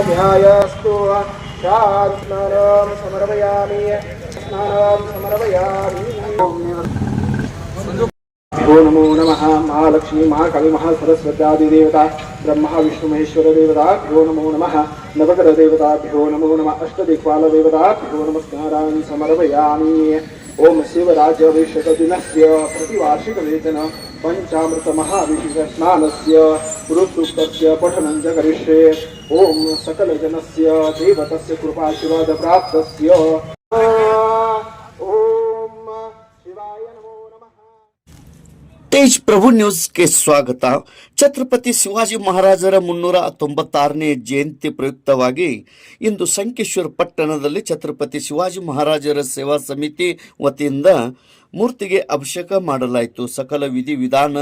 ध्यायस्तु स्नानं समर्पयामि भो नमो नमः महालक्ष्मी महाकाली महासरस्वती देवता ब्रह्मा विष्णु महेश्वर देवताभ्यो नमो नमः नवग्रह देवताभ्यो नमो नमः अष्टदिक्पाल देवताभ्यो नमस्कारान् समर्पयामि। ओम शिवराज्याभिषेक दिनस्य प्रतिवार्षिक वेतन पंचामृत महाभिषेक स्नानस्य गुरुसूक्तस्य पठनं च करिष्ये। ओम सकल जनस्य देवतस्य कृपाशीर्वाद प्राप्तस्य। ओम शिवाय नमो नमः। तेज प्रभु न्यूज के स्वागत। ಛತ್ರಪತಿ ಶಿವಾಜಿ ಮಹಾರಾಜರ 396ನೇ ಜಯಂತಿ ಪ್ರಯುಕ್ತವಾಗಿ ಇಂದು ಸಂಕೇಶ್ವರ ಪಟ್ಟಣದಲ್ಲಿ ಛತ್ರಪತಿ ಶಿವಾಜಿ ಮಹಾರಾಜರ ಸೇವಾ ಸಮಿತಿ ವತಿಯಿಂದ ಮೂರ್ತಿಗೆ ಅಭಿಷೇಕ ಮಾಡಲಾಯಿತು. ಸಕಲ ವಿಧಿವಿಧಾನ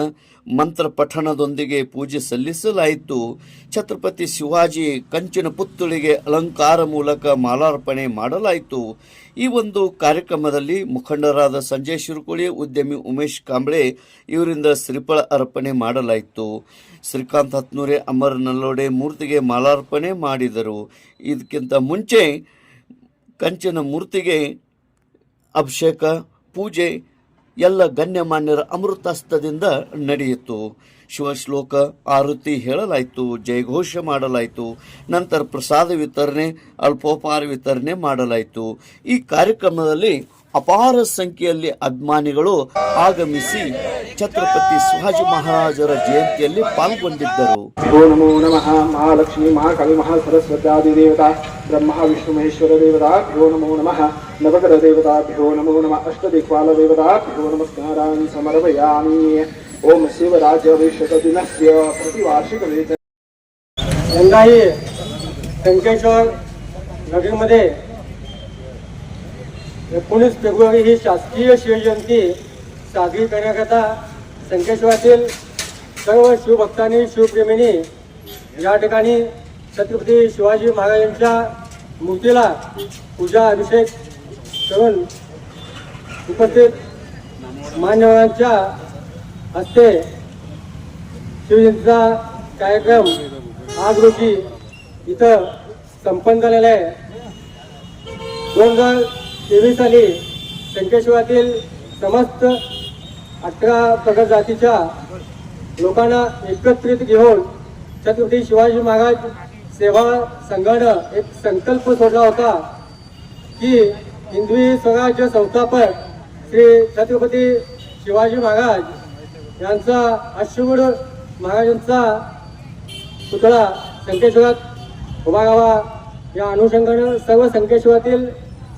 ಮಂತ್ರ ಪಠಣದೊಂದಿಗೆ ಪೂಜೆ ಸಲ್ಲಿಸಲಾಯಿತು. ಛತ್ರಪತಿ ಶಿವಾಜಿ ಕಂಚಿನ ಪುತ್ಥಳಿಗೆ ಅಲಂಕಾರ ಮೂಲಕ ಮಾಲಾರ್ಪಣೆ ಮಾಡಲಾಯಿತು. ಈ ಒಂದು ಕಾರ್ಯಕ್ರಮದಲ್ಲಿ ಮುಖಂಡರಾದ ಸಂಜಯ್ ಶಿರಕುಳಿ, ಉದ್ಯಮಿ ಉಮೇಶ್ ಕಾಂಬ್ಳೆ ಇವರಿಂದ ಶ್ರೀಫಲ ಅರ್ಪಣೆ ಮಾಡಲಾಯಿತು. ಶ್ರೀಕಾಂತ್ ಹತ್ನೂರೆ, ಅಮರ್ ನಲ್ಲೋಡೆ ಮೂರ್ತಿಗೆ ಮಾಲಾರ್ಪಣೆ ಮಾಡಿದರು. ಇದಕ್ಕಿಂತ ಮುಂಚೆ ಕಂಚಿನ ಮೂರ್ತಿಗೆ ಅಭಿಷೇಕ ಪೂಜೆ ಎಲ್ಲ ಗಣ್ಯಮಾನ್ಯರ ಅಮೃತಾಸ್ತದಿಂದ ನಡೆಯಿತು. ಶಿವಶ್ಲೋಕ ಆರತಿ ಹೇಳಲಾಯಿತು, ಜಯಘೋಷ ಮಾಡಲಾಯಿತು. ನಂತರ ಪ್ರಸಾದ ವಿತರಣೆ, ಅಲ್ಪೋಪಹಾರ ವಿತರಣೆ ಮಾಡಲಾಯಿತು. ಈ ಕಾರ್ಯಕ್ರಮದಲ್ಲಿ ಅಪಾರ ಸಂಖ್ಯೆಯಲ್ಲಿ ಅಭಿಮಾನಿಗಳು ಆಗಮಿಸಿ ಛತ್ರಪತಿ ಶಿವಾಜಿ ಮಹಾರಾಜರ ಜಯಂತಿಯಲ್ಲಿ ಪಾಲ್ಗೊಂಡಿದ್ದರು. ಓಂ ನಮೋ ನಮಃ ಮಹಾಲಕ್ಷ್ಮೀ ಮಹಾಕಾಳಿ ಮಹಾಸರಸ್ವತಿ ದೇವತಾ ಬ್ರಹ್ಮ ವಿಷ್ಣು ಮಹೇಶ್ವರ ದೇವತಾಭ್ಯೋ ನಮೋ ನಮಃ ನವಗ್ರಹ ದೇವತಾಭ್ಯೋ ನಮೋ ನಮಃ ಅಷ್ಟದಿಕ್ಪಾಲ ದೇವತಾಭ್ಯೋ ನಮಸ್ಕಾರಾನ್ ಸಮರ್ಪಯಾಮಿ. ओम शिवराज्याभिषेक दिनस्य प्रतिवार्षिक वेतन यंदाही संकेश्वर नगरीमध्ये 19 फेब्रुवारी ही शासकीय शिवजयंती साजरी करण्याकरता संकेश्वरातील सर्व शिवभक्तांनी शिवप्रेमींनी या ठिकाणी छत्रपती शिवाजी महाराजांच्या मूर्तीला पूजा अभिषेक करून उपस्थित मान्यवरांच्या हस्ते शिवजयंतीचा कार्यक्रम आज रोजी इथं संपन्न झालेला आहे. 2023 साली संकेश्वरातील समस्त 18 प्रगत जातीच्या लोकांना एकत्रित घेऊन छत्रपती शिवाजी महाराज सेवा संघानं एक संकल्प सोडला होता की हिंदवी स्वराज्य संस्थापक श्री छत्रपती शिवाजी महाराज यांचा अश्वगुड महाराजांचा पुतळा संकेश्वरात उभारावा या अनुषंगानं सर्व संकेश्वरातील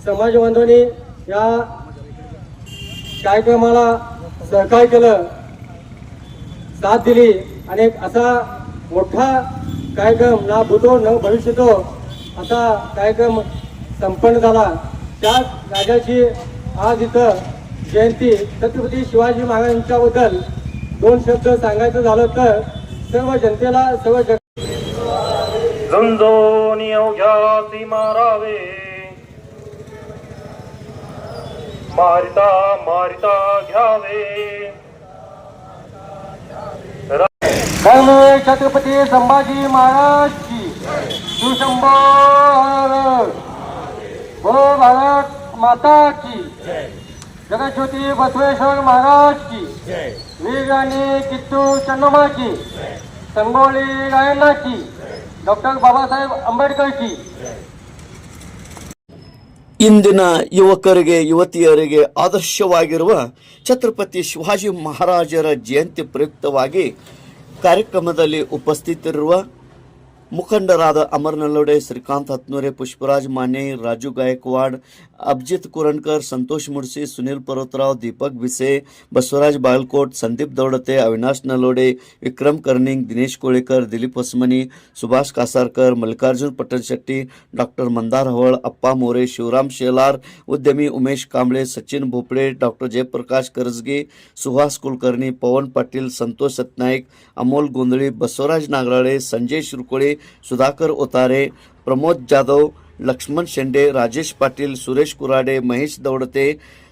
समाज बांधवांनी या कार्यक्रमाला सहकार्य केलं, साथ दिली आणि असा मोठा कार्यक्रम ना भूतो न भविष्यतो असा कार्यक्रम संपन्न झाला. त्याच राजाची आज इथं जयंती. छत्रपती शिवाजी महाराजांच्याबद्दल 2 शब्द सांगायचं झालं तर सर्व जनतेला सर्व झुंजोनी अवघ्यासी मारावे, मारिता मारिता घ्यावे. छत्रपती संभाजी महाराज की सुशंभर बोलो भारत माता की जगज्योती बसवेश्वर महाराज की वीरराणी किट्टू चन्नम्मा की संगोली रायण्ಣ की डॉक्टर बाबासाहेब अंबेडकर की. ಇಂದಿನ ಯುವಕರಿಗೆ ಯುವತಿಯರಿಗೆ ಆದರ್ಶವಾಗಿರುವ ಛತ್ರಪತಿ ಶಿವಾಜಿ ಮಹಾರಾಜರ ಜಯಂತಿ ಪ್ರಯುಕ್ತವಾಗಿ ಕಾರ್ಯಕ್ರಮದಲ್ಲಿ ಉಪಸ್ಥಿತರಿರುವ ಮುಖಂಡರಾದ ಅಮರ್ ನಲ್ಲೋಡೆ, ಶ್ರೀಕಾಂತ್ ಹತ್ನೂರೆ, ಪುಷ್ಪರಾಜ್ ಮಾನೆ, ರಾಜು ಗಾಯಕ್ವಾಡ್, ಅಭಿಜಿತ್ ಕುರಣಕರ್, ಸಂತೋಷ್ ಮುಡ್ಸಿ, ಸುನಿಲ್ ಪರ್ವತರಾವ್, ದೀಪಕ್ ಬಿಸೆ, ಬಸವರಾಜ್ ಬಾಗಲಕೋಟ್, ಸಂದೀಪ್ ದೌಡತೆ, ಅವಿನಾಶ್ ನಲ್ಲೋಡೆ, ವಿಕ್ರಮ್ ಕರ್ನಿಂಗ್, ದಿನೇಶ್ ಕೋಳೇಕರ್, ದಿಲೀಪ್ ಹೊಸಮನಿ, ಸುಭಾಷ್ ಕಾಸಾರ್ಕರ್, ಮಲ್ಲಿಕಾರ್ಜುನ್ ಪಟ್ಟಣಶೆಟ್ಟಿ, ಡಾಕ್ಟರ್ ಮಂದಾರ್ ಹವಳ್, ಅಪ್ಪ ಮೋರೆ, ಶಿವರಾಮ್ ಶೇಲಾರ್, ಉದ್ಯಮಿ ಉಮೇಶ್ ಕಾಂಬ್ಳೆ, ಸಚಿನ್ ಭೋಪಳೆ, ಡಾಕ್ಟರ್ ಜಯಪ್ರಕಾಶ್ ಕರಜಗಿ, ಸುಹಾಸ್ ಕುಲಕರ್ಣಿ, ಪವನ್ ಪಾಟೀಲ್, ಸಂತೋಷ್ ಸತ್ನಾಯ್ಕ್, ಅಮೋಲ್ ಗೋಂಧಳಿ, ಬಸವರಾಜ್ ನಾಗರಾळे, ಸಂಜಯ್ ಶಿರಕುಳಿ, सुधाकर ओतारे, प्रमोद जाधव, लक्ष्मण शेंडे, राजेश पाटील, सुरेश कुराडे, महेश दौडते,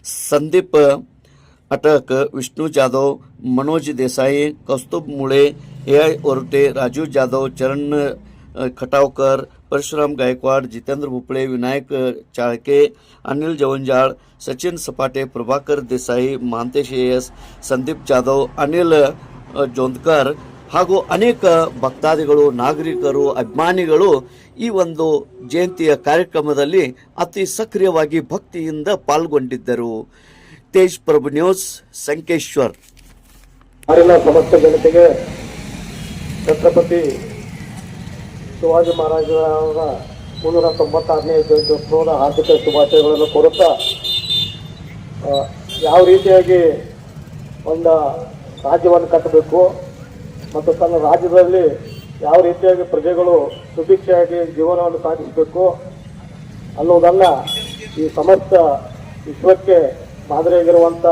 संदीप अटक, विष्णू जाधव, मनोज देसाई, कौस्तुभ मुळे, AI ओरटे, राजू जाधव, चरण खटावकर, परशुराम गायकवाड, जितेंद्र भोपळे, विनायक चाळके, अनिल जवंजाळ, सचिन सपाटे, प्रभाकर देसाई, महांतेश एस, संदीप जाधव, अनिल ಜೋಂದ್ಕರ್ ಹಾಗೂ ಅನೇಕ ಭಕ್ತಾದಿಗಳು, ನಾಗರಿಕರು, ಅಭಿಮಾನಿಗಳು ಈ ಒಂದು ಜಯಂತಿಯ ಕಾರ್ಯಕ್ರಮದಲ್ಲಿ ಅತಿ ಸಕ್ರಿಯವಾಗಿ ಭಕ್ತಿಯಿಂದ ಪಾಲ್ಗೊಂಡಿದ್ದರು. ತೇಜ್ ಪ್ರಭು ನ್ಯೂಸ್, ಸಂಕೇಶ್ವರ್. ನಾಡಿನ ಸಮಸ್ತ ಜನತೆಗೆ ಛತ್ರಪತಿ ಶಿವಾಜಿ ಮಹಾರಾಜರ 396ನೇ ಜಯಂತ್ಯೋತ್ಸವದ ಹಾರ್ದಿಕ ಶುಭಾಶಯಗಳನ್ನು ಕೋರುತ್ತಾ, ಯಾವ ರೀತಿಯಾಗಿ ಒಂದು ರಾಜ್ಯವನ್ನು ಕಟ್ಟಬೇಕು ಮತ್ತು ತನ್ನ ರಾಜ್ಯದಲ್ಲಿ ಯಾವ ರೀತಿಯಾಗಿ ಪ್ರಜೆಗಳು ಸುಭಿಕ್ಷೆಯಾಗಿ ಜೀವನವನ್ನು ಸಾಗಿಸಬೇಕು ಅನ್ನೋದನ್ನು ಈ ಸಮಸ್ತ ವಿಶ್ವಕ್ಕೆ ಮಾದರಿಯಾಗಿರುವಂಥ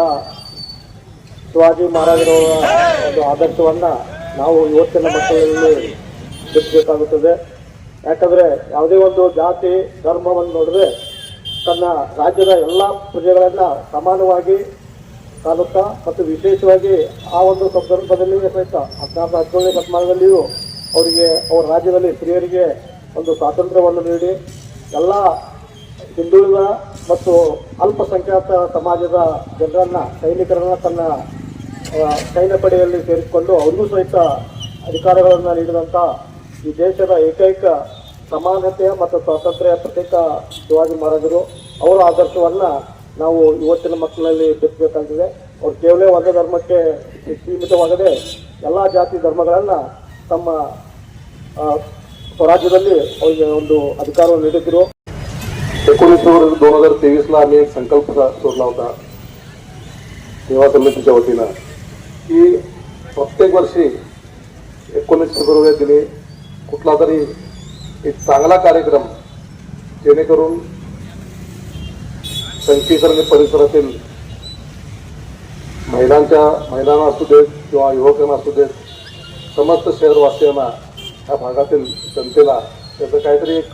ಶಿವಾಜಿ ಮಹಾರಾಜರವರ ಒಂದು ಆದರ್ಶವನ್ನು ನಾವು ಇವತ್ತಿನ ಮಕ್ಕಳಲ್ಲಿ ಬಿತ್ತಬೇಕಾಗುತ್ತದೆ. ಯಾಕಂದರೆ ಯಾವುದೇ ಒಂದು ಜಾತಿ ಧರ್ಮವನ್ನು ನೋಡಿದ್ರೆ ತನ್ನ ರಾಜ್ಯದ ಎಲ್ಲ ಪ್ರಜೆಗಳನ್ನು ಸಮಾನವಾಗಿ ಕಾಣುತ್ತಾ ಮತ್ತು ವಿಶೇಷವಾಗಿ ಆ ಒಂದು ಸಂದರ್ಭದಲ್ಲಿ ಸಹಿತ 17ನೇ ಶತಮಾನದಲ್ಲಿಯೂ ಅವರಿಗೆ ಅವರ ರಾಜ್ಯದಲ್ಲಿ ಸ್ತ್ರೀಯರಿಗೆ ಒಂದು ಸ್ವಾತಂತ್ರ್ಯವನ್ನು ನೀಡಿ ಎಲ್ಲ ಹಿಂದುಳಿದ ಮತ್ತು ಅಲ್ಪಸಂಖ್ಯಾತ ಸಮಾಜದ ಜನರನ್ನು, ಸೈನಿಕರನ್ನು ತನ್ನ ಸೈನ್ಯ ಪಡೆಯಲ್ಲಿ ಸೇರಿಸಿಕೊಂಡು ಅವರಿಗೂ ಸಹಿತ ಅಧಿಕಾರಗಳನ್ನು ನೀಡಿದಂಥ ಈ ದೇಶದ ಏಕೈಕ ಸಮಾನತೆಯ ಮತ್ತು ಸ್ವಾತಂತ್ರ್ಯ ಪ್ರತೀಕ ಶಿವಾಜಿ ಮಹಾರಾಜರು. ಅವರ ಆದರ್ಶವನ್ನು ನಾವು ಇವತ್ತಿನ ಮಕ್ಕಳಲ್ಲಿ ಬಿತ್ತಬೇಕಾಗಿದೆ. ಅವ್ರು ಕೇವಲ ಒಂದೇ ಧರ್ಮಕ್ಕೆ ಸೀಮಿತವಾಗದೆ ಎಲ್ಲ ಜಾತಿ ಧರ್ಮಗಳನ್ನು ತಮ್ಮ स्वराज्याದಲ್ಲಿ ಅವರಿಗೆ ಒಂದು अधिकारವನ್ನು ನೀಡಿದ್ರು. 2023ला आम्ही एक संकल्प सोडला होता सेवा समितीच्या वतीनं की प्रत्येक वर्षी 19 फेब्रुवारी दिनी कुठला तरी एक चांगला कार्यक्रम जेणेकरून संकीकरण परिसरातील महिलांना असू देत किंवा युवकांना असू देत, समस्त शहरवासियांना, ह्या भागातील जनतेला त्याचं काहीतरी एक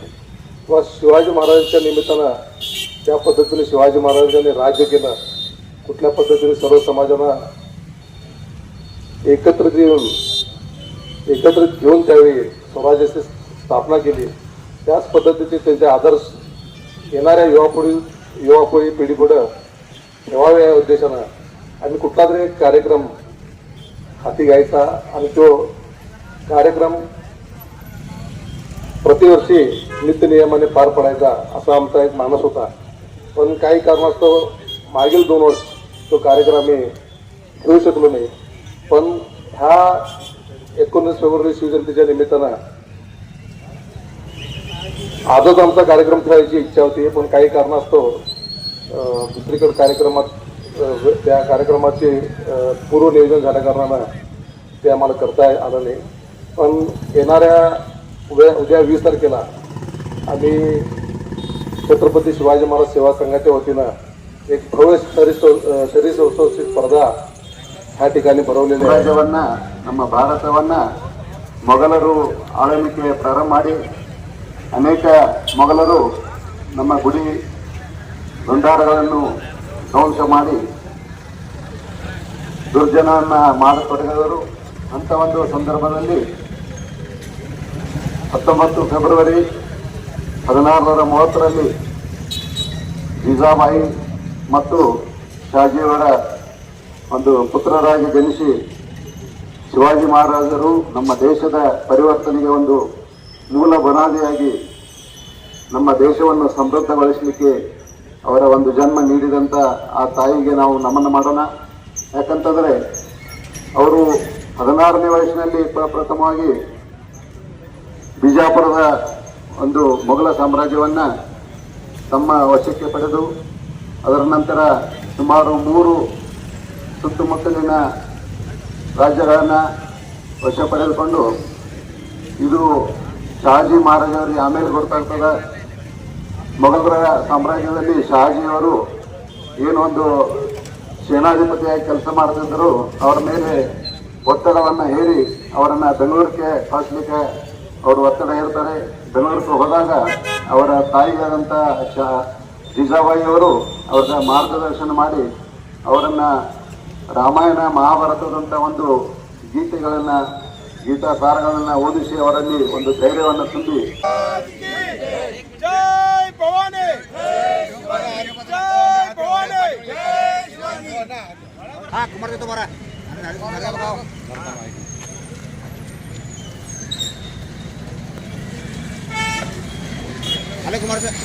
किंवा शिवाजी महाराजांच्या निमित्तानं त्या पद्धतीने शिवाजी महाराजांनी राज्य केलं, कुठल्या पद्धतीने सर्व समाजांना एकत्रित घेऊन त्यावेळी स्वराज्याची स्थापना केली, त्याच पद्धतीचे त्यांचे आदर्श येणाऱ्या युवा पिढी पुढे ठेवावे या उद्देशानं आम्ही कुठला तरी एक कार्यक्रम हाती घ्यायचा आणि तो कार्यक्रम प्रतिवर्षी नित्यनियमाने पार पडायचा असा आमचा एक मानस होता. पण काही कारणास्तव मागील 2 वर्ष तो कार्यक्रम आम्ही घेऊ शकलो नाही. पण ह्या 19 फेब्रुवारी शिवजयंतीच्या निमित्तानं आजच आमचा कार्यक्रम ठेवायची इच्छा होती. पण काही कारणास्तव दुसरीकडे त्या कार्यक्रमाचे पूर्व नियोजन झाल्या कारणानं ते आम्हाला करता आलं नाही. पण येणाऱ्या उद्या 20 तारखेला आम्ही छत्रपती शिवाजी महाराज सेवा संघाच्या वतीनं एक भव्य शरीरोत्सवची स्पर्धा ह्या ठिकाणी भरवलेली आहे. ರಾಜ್ಯವನ್ನ ನಮ್ಮ ಭಾರತವನ್ನ ಮೊಘಲರು ಆಳ್ವಿಕೆ ಪ್ರಾರಂಭ ಮಾಡಿ ಅನೇಕ ಮೊಘಲರು ನಮ್ಮ ಗುಡಿ ಭಂಡಾರಗಳನ್ನು ಧ್ವಂಸ ಮಾಡಿ ದುರ್ಜನವನ್ನ ಮಾಡತೊಡಗಿದರು. ಅಂತ ಒಂದು ಸಂದರ್ಭದಲ್ಲಿ 19 ಫೆಬ್ರವರಿ 1630ರಲ್ಲಿ ಜೀಜಾಬಾಯಿ ಮತ್ತು ಶಾಜಿಯವರ ಒಂದು ಪುತ್ರರಾಗಿ ಜನಿಸಿ ಶಿವಾಜಿ ಮಹಾರಾಜರು ನಮ್ಮ ದೇಶದ ಪರಿವರ್ತನೆಗೆ ಒಂದು ಮೂಲ ಬುನಾದಿಯಾಗಿ ನಮ್ಮ ದೇಶವನ್ನು ಸಮೃದ್ಧಗೊಳಿಸಲಿಕ್ಕೆ ಅವರ ಒಂದು ಜನ್ಮ ನೀಡಿದಂಥ ಆ ತಾಯಿಗೆ ನಾವು ನಮನ ಮಾಡೋಣ. ಯಾಕಂತಂದರೆ ಅವರು 16ನೇ ವಯಸ್ಸಿನಲ್ಲಿ ಪ್ರಥಮವಾಗಿ ಬಿಜಾಪುರದ ಒಂದು ಮೊಘಲ ಸಾಮ್ರಾಜ್ಯವನ್ನು ತಮ್ಮ ವಶಕ್ಕೆ ಪಡೆದು ಅದರ ನಂತರ ಸುಮಾರು 3 ಸುತ್ತಮುತ್ತಲಿನ ರಾಜ್ಯಗಳನ್ನು ವಶ ಪಡೆದುಕೊಂಡು, ಇದು ಶಹಾಜಿ ಮಹಾರಾಜರಿಗೆ ಆಮೇಲೆ ಗೊತ್ತಾಗ್ತದೆ. ಮೊಘಲರ ಸಾಮ್ರಾಜ್ಯದಲ್ಲಿ ಶಹಾಜಿಯವರು ಏನೊಂದು ಸೇನಾಧಿಪತಿಯಾಗಿ ಕೆಲಸ ಮಾಡ್ತಿದ್ದರು, ಅವರ ಮೇಲೆ ಒತ್ತಡವನ್ನು ಹೇರಿ ಅವರನ್ನು ಬೆಂಗಳೂರಿಗೆ ಕಳಿಸ್ಲಿಕ್ಕೆ ಅವರು ಒತ್ತಡ ಹೇರ್ತಾರೆ. ಬೆಂಗಳೂರಿಗೆ ಹೋದಾಗ ಅವರ ತಾಯಿಯಾದಂಥ ಜೀಜಾಬಾಯಿಯವರು ಅವ್ರ ಮಾರ್ಗದರ್ಶನ ಮಾಡಿ ಅವರನ್ನು ರಾಮಾಯಣ ಮಹಾಭಾರತದಂಥ ಒಂದು ಗೀತಾಸಾರಗಳನ್ನು ಓದಿಸಿ ಅವರಲ್ಲಿ ಒಂದು ಧೈರ್ಯವನ್ನು ತುಂಬಿ ಅಲ್ಲೇ ಕುಮಾರ್ ಸರ್